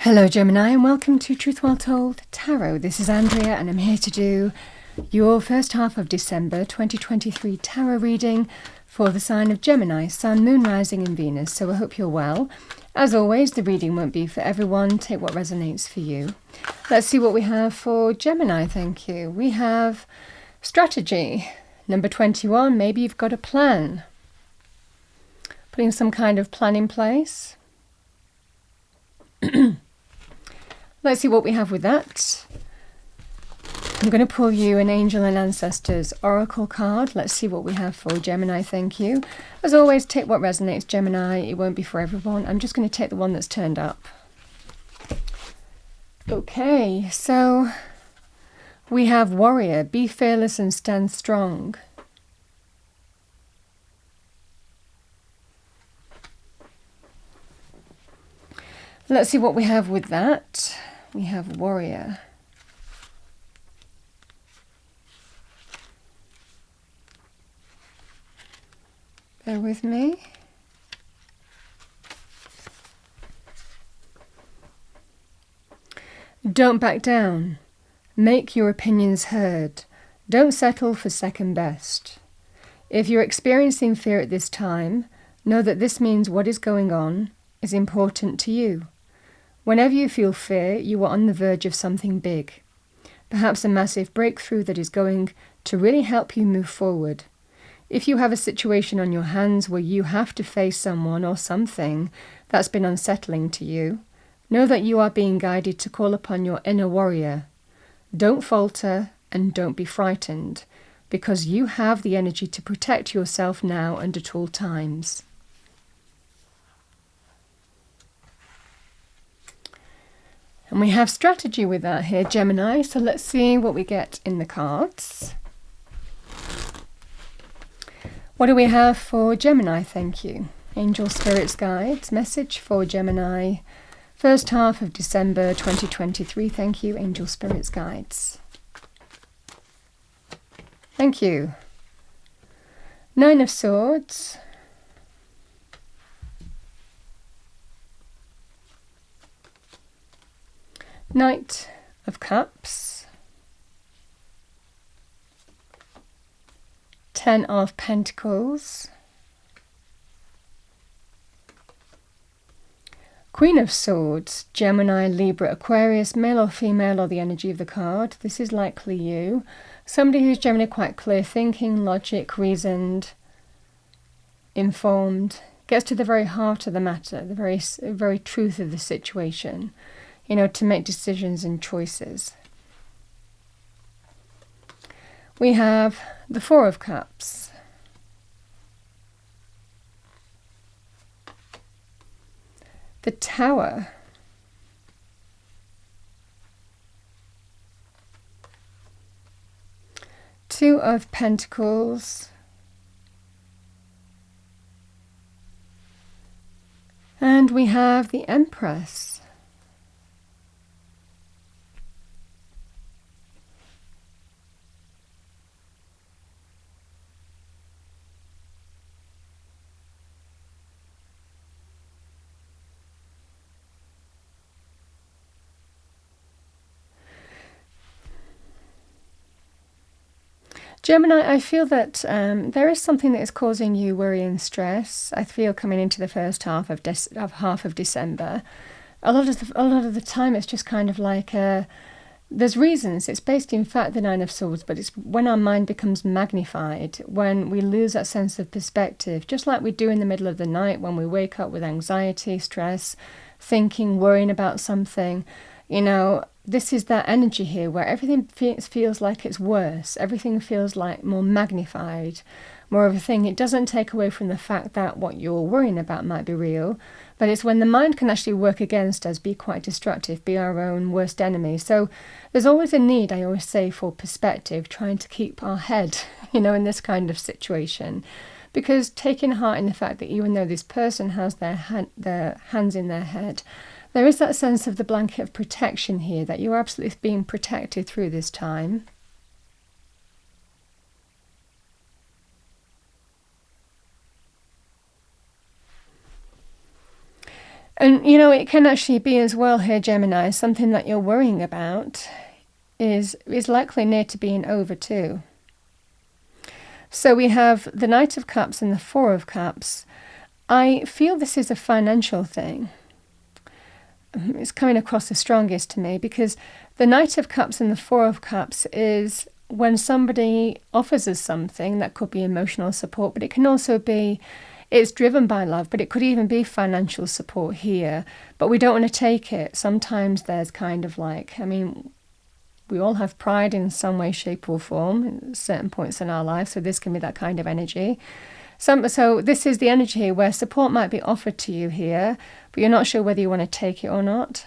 Hello Gemini and welcome to Truth Well Told Tarot. This is Andrea and I'm here to do your first half of December 2023 tarot reading for the sign of Gemini, Sun, Moon, Rising and Venus. So I hope you're well. As always, the reading won't be for everyone. Take what resonates for you. Let's see what we have for Gemini, thank you. We have strategy. Number 21, maybe you've got a plan. Putting some kind of plan in place. Let's see what we have with that. I'm going to pull you an Angel and Ancestors Oracle card. Let's see what we have for Gemini, thank you. As always, take what resonates, Gemini. It won't be for everyone. I'm just going to take the one that's turned up. Okay, so we have Warrior. Be fearless and stand strong. Let's see what we have with that. We have Warrior. Bear with me. Don't back down. Make your opinions heard. Don't settle for second best. If you're experiencing fear at this time, know that this means what is going on is important to you. Whenever you feel fear, you are on the verge of something big. Perhaps a massive breakthrough that is going to really help you move forward. If you have a situation on your hands where you have to face someone or something that's been unsettling to you, know that you are being guided to call upon your inner warrior. Don't falter and don't be frightened, because you have the energy to protect yourself now and at all times. And we have strategy with that here, Gemini. So let's see what we get in the cards. What do we have for Gemini? Thank you. Angel Spirits Guides. Message for Gemini. First half of December 2023. Thank you, Angel Spirits Guides. Thank you. Nine of Swords. Knight of Cups, Ten of Pentacles, Queen of Swords, Gemini, Libra, Aquarius, male or female, or the energy of the card. This is likely you. Somebody who's generally quite clear thinking, logic, reasoned, informed, gets to the very heart of the matter, the very truth of the situation. You know, to make decisions and choices. We have the Four of Cups. The Tower. Two of Pentacles. And we have the Empress. Gemini, I feel that there is something that is causing you worry and stress. I feel coming into the first half of December, a lot of the time it's just kind of like there's reasons. It's based in fact the Nine of Swords, but it's when our mind becomes magnified, when we lose that sense of perspective, just like we do in the middle of the night when we wake up with anxiety, stress, thinking, worrying about something. You know, this is that energy here where everything feels like it's worse. Everything feels like more magnified, more of a thing. It doesn't take away from the fact that what you're worrying about might be real, but it's when the mind can actually work against us, be quite destructive, be our own worst enemy. So there's always a need, I always say, for perspective, trying to keep our head, you know, in this kind of situation. Because taking heart in the fact that even though this person has their hands in their head, there is that sense of the blanket of protection here, that you're absolutely being protected through this time. And, you know, it can actually be as well here, Gemini, something that you're worrying about is likely near to being over too. So we have the Knight of Cups and the Four of Cups. I feel this is a financial thing. It's coming across the strongest to me because the Knight of Cups and the Four of Cups is when somebody offers us something that could be emotional support, but it can also be, it's driven by love, but it could even be financial support here, but we don't want to take it. Sometimes there's kind of like, I mean, we all have pride in some way, shape or form at certain points in our life, so this can be that kind of energy. So this is the energy where support might be offered to you here, but you're not sure whether you want to take it or not.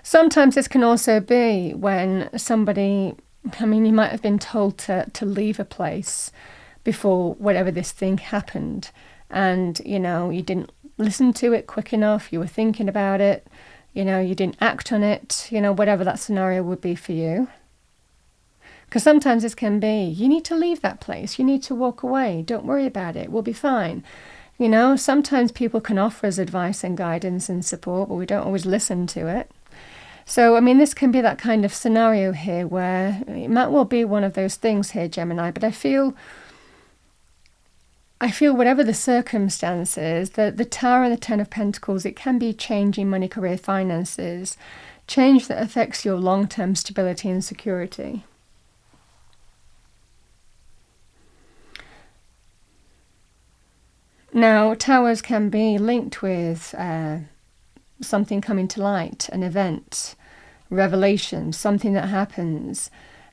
Sometimes this can also be when somebody, I mean, you might have been told to leave a place before whatever this thing happened. And, you know, you didn't listen to it quick enough. You were thinking about it. You know, you didn't act on it. You know, whatever that scenario would be for you. Because sometimes this can be, you need to leave that place. You need to walk away. Don't worry about it. We'll be fine. You know, sometimes people can offer us advice and guidance and support, but we don't always listen to it. So, I mean, this can be that kind of scenario here where it might well be one of those things here, Gemini, but I feel whatever the circumstances, the Tower and the Ten of Pentacles, it can be change in money, career, finances, change that affects your long-term stability and security. Now, towers can be linked with something coming to light, an event, revelation, something that happens.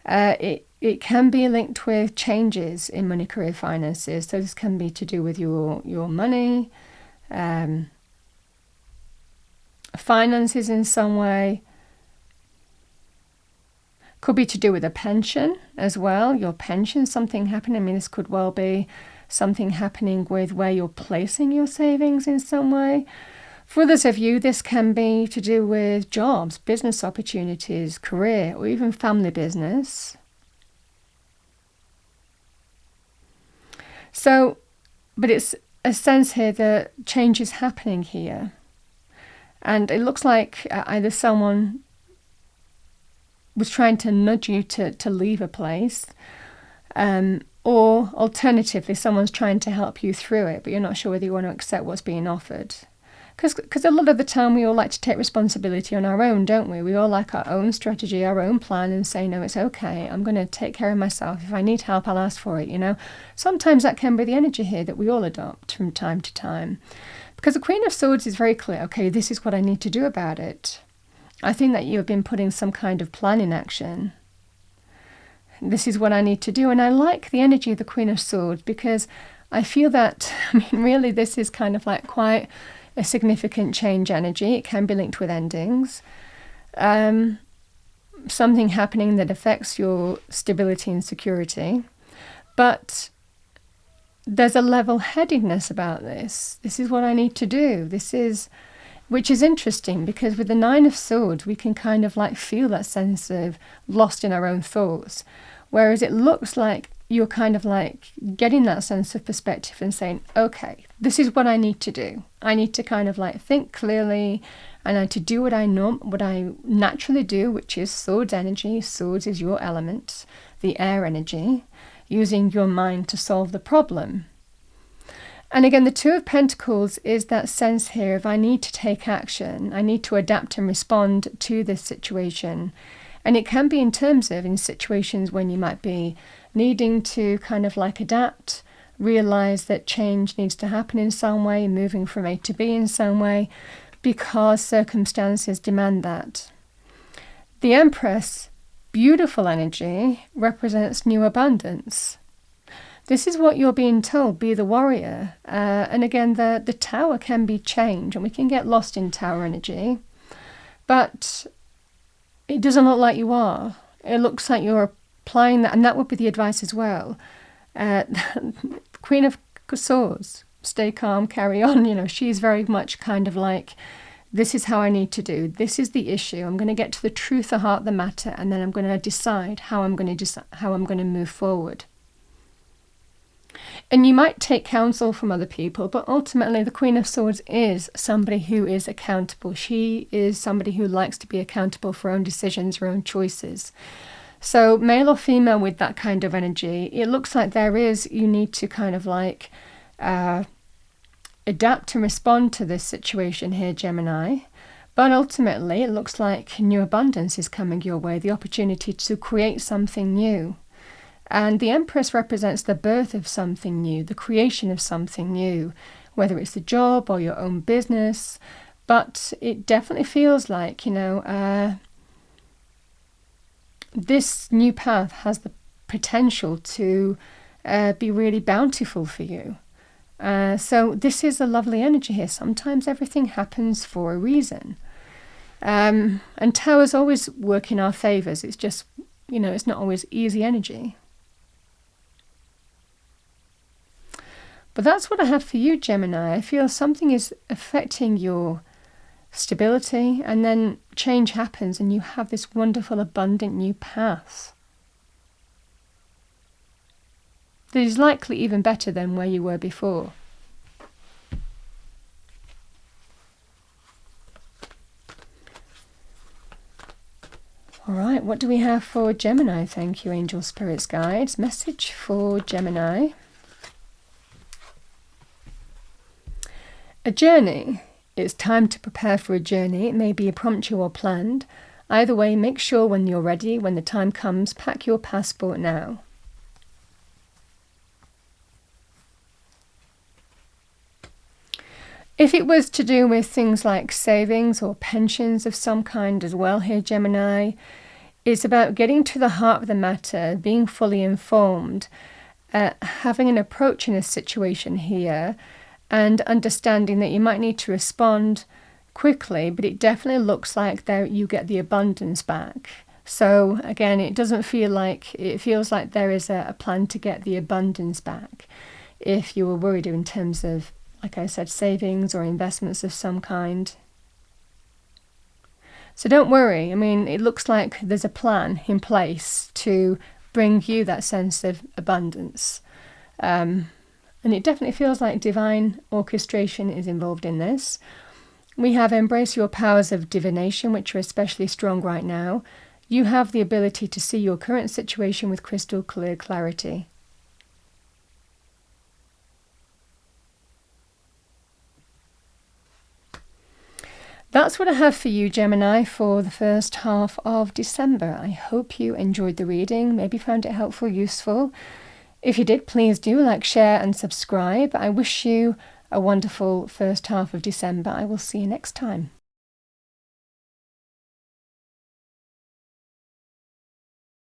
It can be linked with changes in money, career, finances. So this can be to do with your money, finances in some way. Could be to do with a pension as well. Your pension, something happening. I mean, this could well be something happening with where you're placing your savings in some way. For others of you, this can be to do with jobs, business opportunities, career, or even family business. So, but it's a sense here that change is happening here. And it looks like either someone was trying to nudge you to leave a place, or alternatively, someone's trying to help you through it, but you're not sure whether you want to accept what's being offered. Because a lot of the time we all like to take responsibility on our own, don't we? We all like our own strategy, our own plan, and say, no, it's okay. I'm going to take care of myself. If I need help, I'll ask for it, you know. Sometimes that can be the energy here that we all adopt from time to time. Because the Queen of Swords is very clear. Okay, this is what I need to do about it. I think that you have been putting some kind of plan in action. This is what I need to do. And I like the energy of the Queen of Swords because I feel that, I mean, really this is kind of like quite a significant change energy. It can be linked with endings. Something happening that affects your stability and security. But there's a level-headedness about this. This is what I need to do. Which is interesting because with the Nine of Swords, we can kind of like feel that sense of lost in our own thoughts. Whereas it looks like you're kind of like getting that sense of perspective and saying, okay, this is what I need to do. I need to kind of like think clearly. I need to do what I naturally do, which is swords energy. Swords is your element, the air energy, using your mind to solve the problem. And again, the Two of Pentacles is that sense here of I need to take action. I need to adapt and respond to this situation. And it can be in terms of in situations when you might be needing to kind of like adapt, realize that change needs to happen in some way, moving from A to B in some way, because circumstances demand that. The Empress, beautiful energy, represents new abundance. This is what you're being told, be the warrior. And again, the Tower can be change, and we can get lost in Tower energy. But it doesn't look like you are. It looks like you're applying that, and that would be the advice as well. Queen of Swords, stay calm, carry on. You know, she's very much kind of like, this is how I need to do. This is the issue. I'm going to get to the truth, the heart, the matter, and then I'm going to decide how I'm going to move forward. And you might take counsel from other people, but ultimately the Queen of Swords is somebody who is accountable. She is somebody who likes to be accountable for her own decisions, her own choices. So male or female with that kind of energy, it looks like you need to kind of like adapt and respond to this situation here, Gemini. But ultimately, it looks like new abundance is coming your way, the opportunity to create something new. And the Empress represents the birth of something new, the creation of something new, whether it's a job or your own business. But it definitely feels like, this new path has the potential to be really bountiful for you. So this is a lovely energy here. Sometimes everything happens for a reason. And towers always work in our favours. It's just, it's not always easy energy. But that's what I have for you, Gemini. I feel something is affecting your stability, and then change happens and you have this wonderful, abundant new path that is likely even better than where you were before. All right, what do we have for Gemini? Thank you, Angel Spirits Guides. Message for Gemini. A journey. It's time to prepare for a journey. It may be impromptu or planned. Either way, make sure when you're ready, when the time comes, pack your passport now. If it was to do with things like savings or pensions of some kind as well here, Gemini, it's about getting to the heart of the matter, being fully informed, having an approach in a situation here, and understanding that you might need to respond quickly, but it definitely looks like you get the abundance back. So again, it feels like there is a plan to get the abundance back. If you were worried in terms of, like I said, savings or investments of some kind. So don't worry. I mean, it looks like there's a plan in place to bring you that sense of abundance. And it definitely feels like divine orchestration is involved in this. We have embrace your powers of divination, which are especially strong right now. You have the ability to see your current situation with crystal clear clarity. That's what I have for you, Gemini, for the first half of December. I hope you enjoyed the reading, maybe found it helpful, useful. If you did, please do like, share and subscribe. I wish you a wonderful first half of December. I will see you next time.